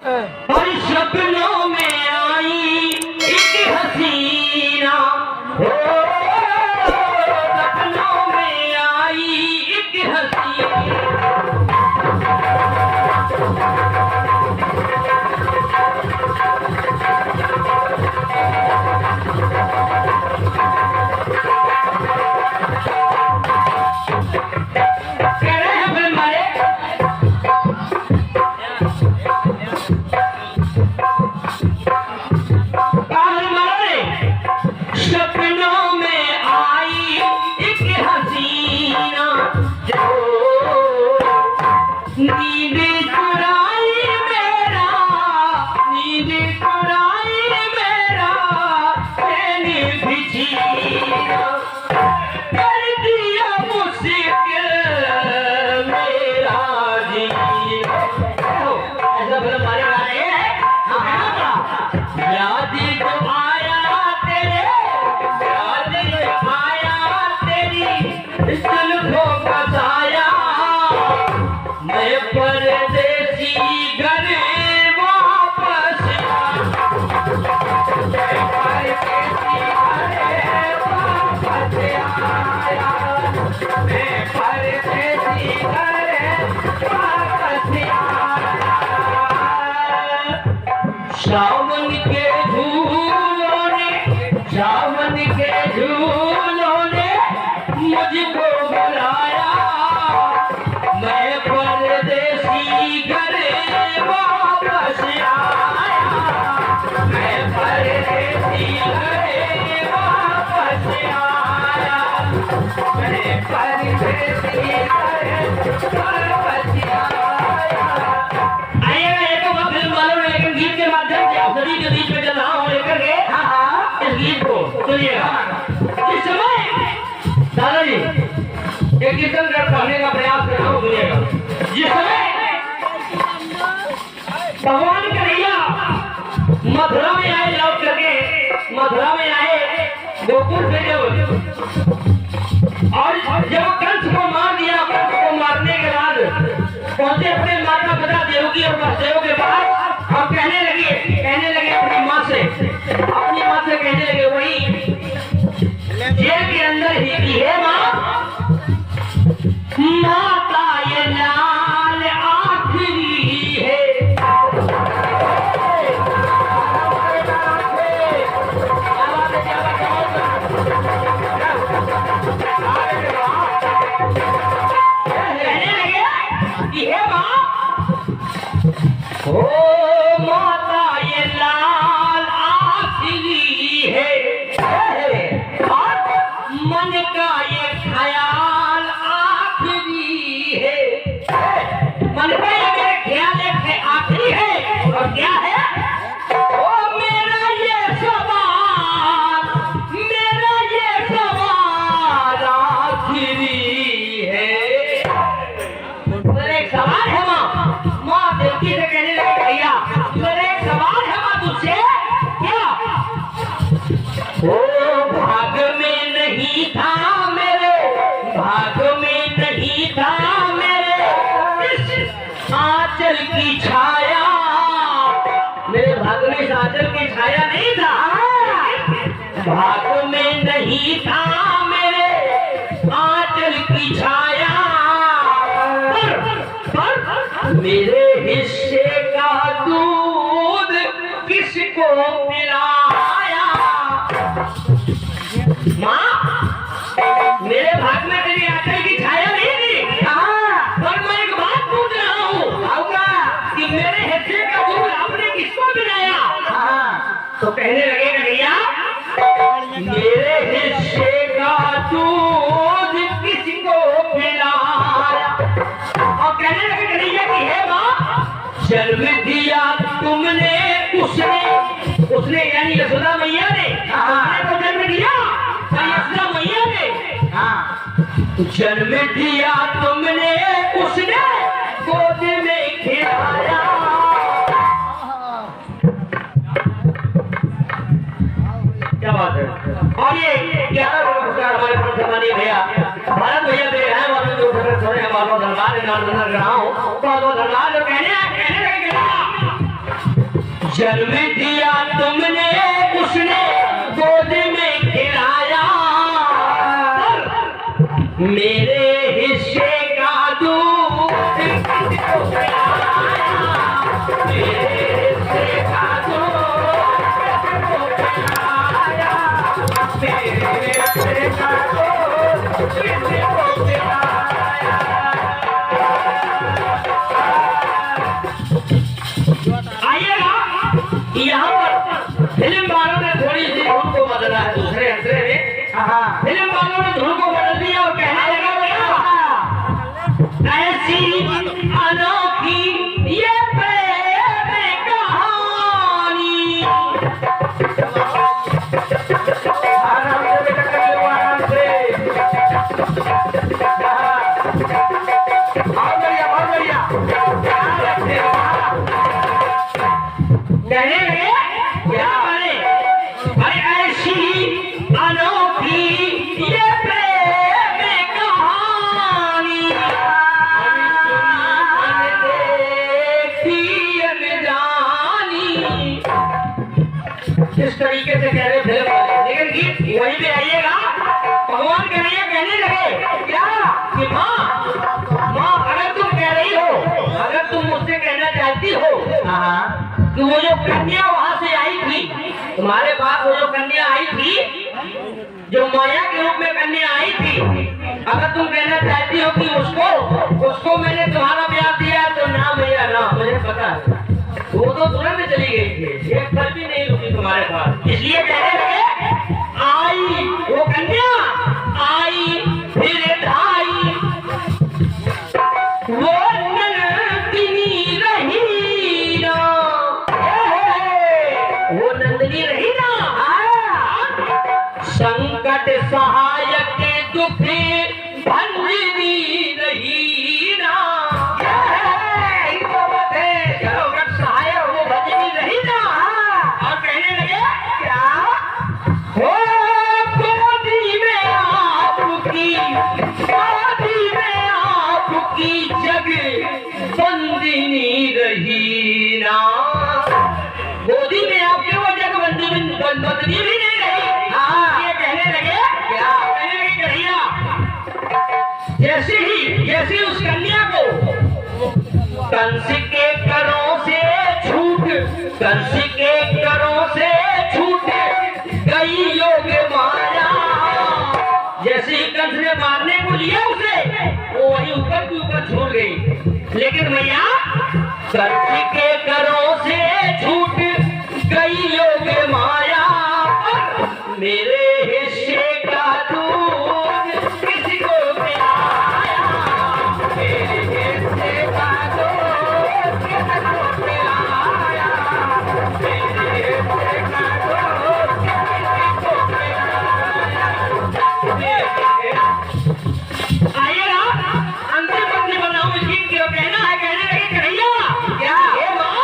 और सपनों में आई एक हसीना, हो सपनों में आई एक हसीना। सपनों में आई एक हसीना, नींद चुराई मेरा, नींद चुराई मेरा चैन बिछीना, कर दिया मुश्किल मेरा जीना। ऐसा फिल्म हमारे गाने हैं। याद जो आया तेरे, याद जो आया तेरी जुल्फों का साया, मैं परदेसी घर वापस मैं परदेसी घर वापस आया, मैं परदेसी घर वापस आया। सावन के झूलों ने, सावन के झूलों ने मुझको बुलाया, मैं परदेसी घर वापस आया, मैं परदेसी घर वापस आया, मैं परदेसी घर वापस आया। आइएगा ये तो मैं फिल्म वालों ने लेकिन गीत के माध्यम से आप सभी के बीच में चल रहा हूँ लेकर के इस गीत को सुनिएगा। इस समय दादाजी एक कीर्तन कर पढ़ने का प्रयास कर रहा हूँ, सुनिएगा। जिस समय भगवान कन्हैया मथुरा में आए, लौट करके मथुरा में आए गोकुल से जब, और जब कंस को मार दिया, कंस को मारने के बाद पहुंचे अपने माता पिता देवकी और वसुदेव के पास और कहने लगे अपनी माँ से कहने लगे वही जेल के अंदर ही की है माँ, माता ये लाल आखिरी है, कहने लगे कि हे माँ, ओ माता ये लाल आखिरी है, मन का ये ख्याल आखिरी है, मन का ये मेरे ख्याल एक आखिरी है, और क्या है ओ मेरा ये सवाल, मेरा ये सवाल आखिरी है। मेरा एक सवाल है माँ, माँ देवकी से कहने लगे भैया मेरा एक सवाल है माँ तुझसे, क्या ओ भाग में नहीं था मेरे, भाग में नहीं था मेरे इस आंचल की छाया, मेरे भाग में इस आंचल की छाया नहीं था, भाग में नहीं था मेरे आंचल की छाया, पर मेरे हिस्से का दूध किसको पिलाया। माँ मेरे भाग में तेरी आंचल की छाया नहीं थी, पर मैं एक बात पूछ रहा हूँ कि मेरे हिस्से का दूध आपने किसको पिलाया। तो कहने लगे भैया मेरे हिस्से का दूध किसको पिलाया, और कहने लगे कन्हैया कि हे माँ जन्म दिया तुमने, उसने यानी यशोदा मैया ने तो जन्म दिया, यशोदा मैया ने जन्म दिया तुमने, उसने गोद में खिलाया। क्या बात है। और ये 11 पुरस्कार हमारे सम्मानीय भैया भारत भैया दे रहे हैं, और जो प्रकट हो रहे हैं बहुत धन्यवाद, नाम रहा हूँ बहुत धन्यवाद। कहने लगे जन्म दिया तुमने उसने गोद में खिलाया, मेरे हिस्से का दूध किसको पिलाया, मेरे हिस्से का दूध किसको पिलाया, मेरे हिस्से का दूध किसको पिलाया। आइएगा यहाँ पर फिल्म वालों ने थोड़ी सी धुन को बदला है, दूसरे अंतरे में फिल्म वालों ने धुन को बदल दिया और कहने लगा ऐसी अनोखी ये प्रेम कहानी। आराम से बेटा कर लो, आराम से। बहुत बढ़िया, बहुत बढ़िया। कहने लगे क्या बने भाई ऐसी अनोखी ये प्रेम कहानी, देखी अनजानी। इस तरीके से कह रहे थे, लेकिन गीत वहीं पे आइएगा। भगवान कन्हैया कहने लगे क्या कि माँ अगर तुम कह रही हो, अगर तुम मुझसे कहना चाहती हो कि वो जो कन्या वहां से आई थी तुम्हारे पास, वो जो कन्या आई थी, जो माया के रूप में कन्या आई थी, अगर तुम कहना चाहती हो कि उसको मैंने तुम्हारा ब्याह दिया, तो ना भैया ना, मुझे पता है वो तो तुरंत चली गई थी, एक पल भी नहीं रुकी तुम्हारे पास। इसलिए कहने लगे आई वो कन्या आई फिर ढाई, वो नंदिनी रही ना, वो नंदिनी रही ना, संकट सहायक दुखी भंजनी रही ना, संकट सहायक वो भंजनी रही ना। और कहने लगे क्या हो गोदी में आपकी, गोदी में आपकी जग बंदिनी रही ना, गोदी में आपके वो जग बंदनी भी नहीं रही। ये कहने लगे क्या, कहने लगे कन्हैया जैसे उस कन्या को कंस के करों से छूट, कंस के करों से छूट गई योग माया, जैसे ही कंस ने मारने को लिया उसे, वो वही ऊपर के ऊपर छूट गई। लेकिन भैया कंस के करों से छूट गई योग माया, मेरे हिस्से का दूध किसको पिलाया, मेरे हिस्से का दूध किसको पिलाया, मेरे हिस्से का दूध किसको पिलाया। आइएगा अंतिम पंक्ति बनाऊं इस गीत की, कहना है, कहने लगे कन्हैया क्या हे माँ,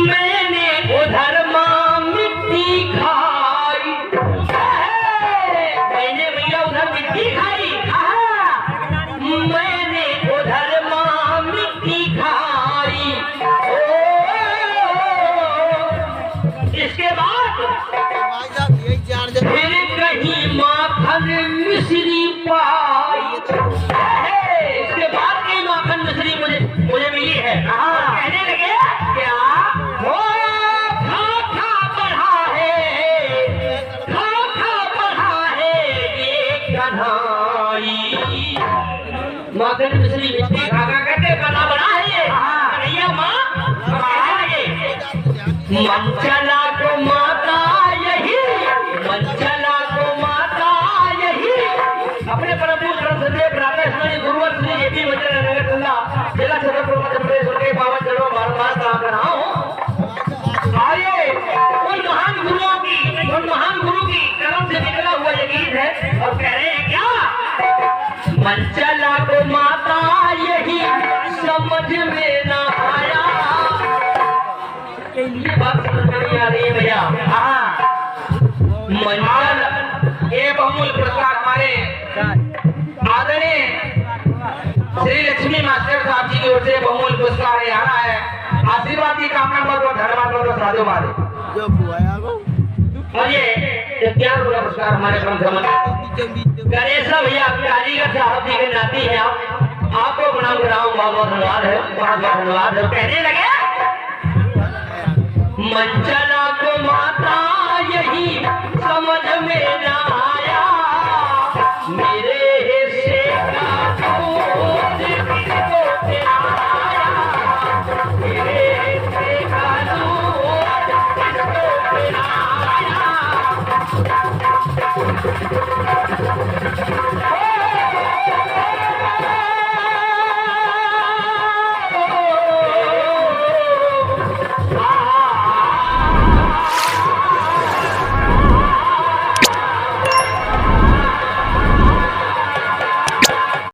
मैंने उधर माँ मिट्टी खाई, मैंने भैया उधर मिट्टी खाई, मैंने उधर माँ मिट्टी खाई। इसके बाद फिर कहीं माखन मिश्री पाई, इसके बाद कहीं माखन मिश्री मुझे मिली है। कहने लगे क्या हो खा बढ़ा है ये कन्हाई, माखन मिश्री मिट्टी खा करके बना बना है कन्हैया माँ। मन चला को माता यही, मन चला को माता यही, अपने प्रभु ग्रंथदेव राधा स्वामी गुरुवर श्री ये भी वज्र नगर जिला जिला छतरपुर मध्य प्रदेश के पावन चरणों बार-बार कहा कर रहा हूँ। आइए उन महान गुरु की कलम से निकला हुआ ये गीत है, और कह रहे हैं क्या मन चला को माता यही समझ में ना आया, ये बात समझ में नहीं आ रही है भैया। मन चला ये बहुमूल्य पुरस्कार हमारे आदरणीय श्री लक्ष्मी मास्टर साहब जी की ओर से बहुमूल्य पुरस्कार आ रहा है। आशीर्वाद की कामना करो, धन्यवाद करो, साधु मारे। और ये प्यार पूरा पुरस्कार हमारे क्रम गणेश भैया कारीगर साहब जी के नाती हैं आप, आपको प्रणाम कराऊं, बहुत बहुत धन्यवाद है, बहुत बहुत धन्यवाद है। कहने लगे मंचला को माता यही